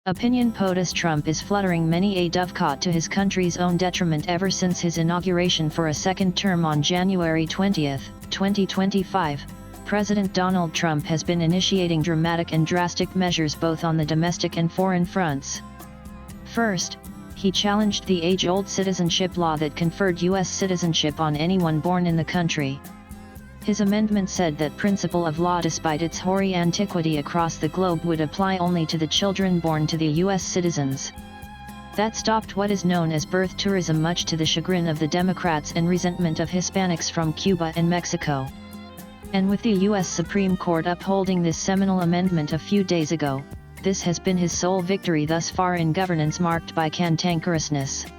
Opinion POTUS Trump is fluttering many a Dovecote to his country's own detriment ever since his inauguration for a second term on January 20, 2025. President Donald Trump has been initiating dramatic and drastic measures both on the domestic and foreign fronts. First, he challenged the age-old citizenship law that conferred U.S. citizenship on anyone born in the country. His amendment said that principle of law, despite its hoary antiquity across the globe, would apply only to the children born to the U.S. citizens. That stopped what is known as birth tourism, much to the chagrin of the Democrats and resentment of Hispanics from Cuba and Mexico. And with the U.S. Supreme Court upholding this seminal amendment a few days ago, this has been his sole victory thus far in governance marked by cantankerousness.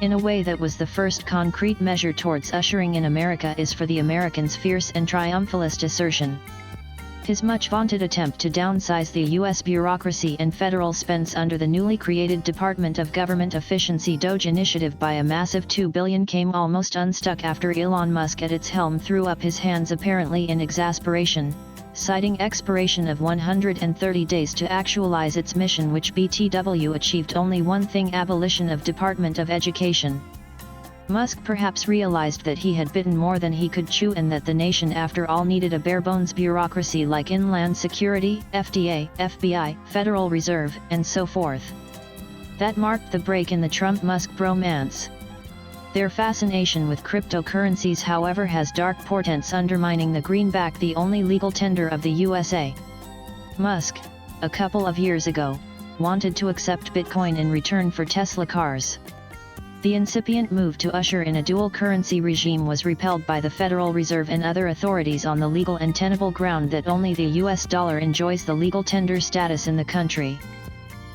In a way, that was the first concrete measure towards ushering in America is for the Americans' fierce and triumphalist assertion. His much vaunted attempt to downsize the U.S. bureaucracy and federal spends under the newly created Department of Government Efficiency DOGE initiative by a massive $2 billion came almost unstuck after Elon Musk at its helm threw up his hands, apparently in exasperation, citing expiration of 130 days to actualize its mission, which BTW achieved only one thing: abolition of Department of Education. Musk perhaps realized that he had bitten more than he could chew, and that the nation after all needed a bare-bones bureaucracy like Inland Security, FDA, FBI, Federal Reserve, and so forth. That marked the break in the Trump-Musk bromance. Their fascination with cryptocurrencies, however, has dark portents undermining the greenback, the only legal tender of the USA. Musk, a couple of years ago, wanted to accept Bitcoin in return for Tesla cars. The incipient move to usher in a dual currency regime was repelled by the Federal Reserve and other authorities on the legal and tenable ground that only the US dollar enjoys the legal tender status in the country.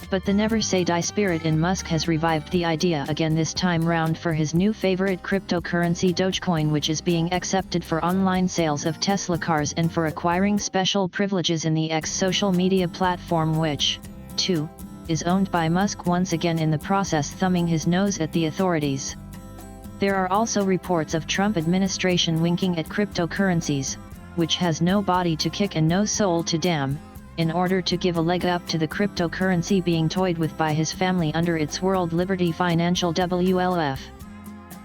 But the never-say-die spirit in Musk has revived the idea again, this time round for his new favorite cryptocurrency Dogecoin, which is being accepted for online sales of Tesla cars and for acquiring special privileges in the X social media platform, which, too, is owned by Musk, once again in the process thumbing his nose at the authorities. There are also reports of Trump administration winking at cryptocurrencies, which has no body to kick and no soul to damn, in order to give a leg up to the cryptocurrency being toyed with by his family under its World Liberty Financial WLF.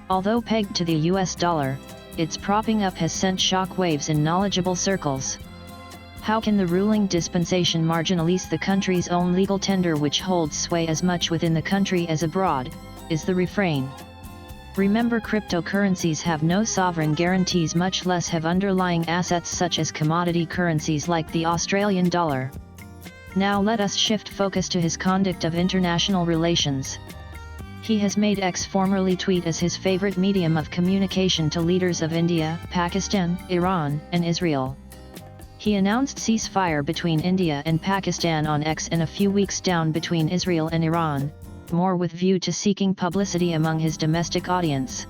Although pegged to the US dollar, its propping up has sent shock waves in knowledgeable circles. How can the ruling dispensation marginalize the country's own legal tender, which holds sway as much within the country as abroad, is the refrain. Remember, cryptocurrencies have no sovereign guarantees, much less have underlying assets such as commodity currencies like the Australian dollar. Now let us shift focus to his conduct of international relations. He has made X, formerly Tweet, as his favorite medium of communication to leaders of India, Pakistan, Iran, and Israel. He announced ceasefire between India and Pakistan on X and a few weeks down between Israel and Iran, more with view to seeking publicity among his domestic audience.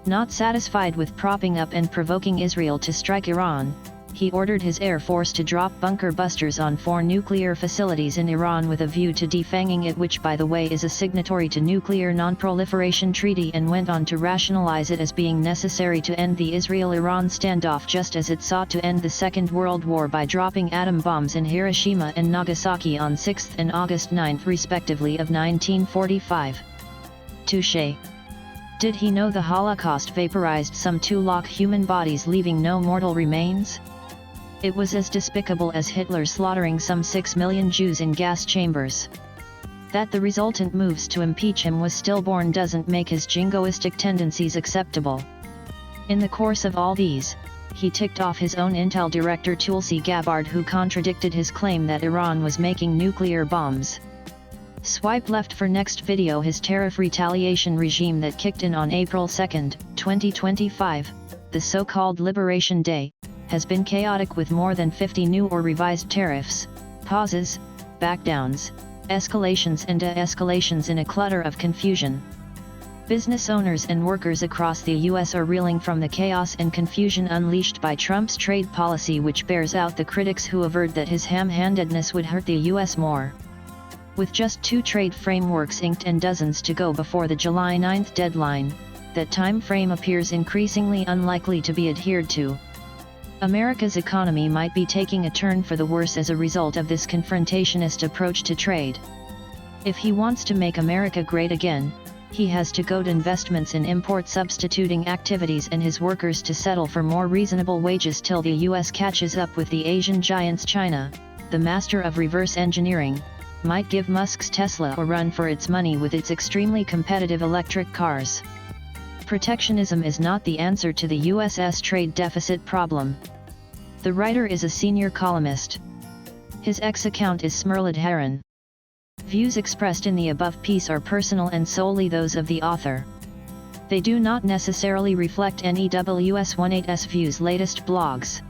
Not satisfied with propping up and provoking Israel to strike Iran, he ordered his air force to drop bunker busters on 4 nuclear facilities in Iran with a view to defanging it, which by the way is a signatory to Nuclear Non-Proliferation Treaty, and went on to rationalize it as being necessary to end the Israel-Iran standoff, just as it sought to end the Second World War by dropping atom bombs in Hiroshima and Nagasaki on 6th and August 9 respectively of 1945. Touché. Did he know the Holocaust vaporized some 2 lakh human bodies, leaving no mortal remains? It was as despicable as Hitler slaughtering some 6 million Jews in gas chambers. That the resultant moves to impeach him was stillborn doesn't make his jingoistic tendencies acceptable. In the course of all these, he ticked off his own intel director Tulsi Gabbard, who contradicted his claim that Iran was making nuclear bombs. Swipe left for next video. His tariff retaliation regime that kicked in on April 2, 2025, the so-called Liberation Day, has been chaotic, with more than 50 new or revised tariffs, pauses, backdowns, escalations and de-escalations in a clutter of confusion. Business owners and workers across the U.S. are reeling from the chaos and confusion unleashed by Trump's trade policy, which bears out the critics who averred that his ham-handedness would hurt the U.S. more. With just 2 trade frameworks inked and dozens to go before the July 9 deadline, that time frame appears increasingly unlikely to be adhered to. America's economy might be taking a turn for the worse as a result of this confrontationist approach to trade. If he wants to make America great again, he has to goad investments in import substituting activities and his workers to settle for more reasonable wages till the US catches up with the Asian giants. China, the master of reverse engineering, might give Musk's Tesla a run for its money with its extremely competitive electric cars. Protectionism is not the answer to the US's trade deficit problem. The writer is a senior columnist. His X account is Smerlid Heron. Views expressed in the above piece are personal and solely those of the author. They do not necessarily reflect NEWS18's Views' latest blogs.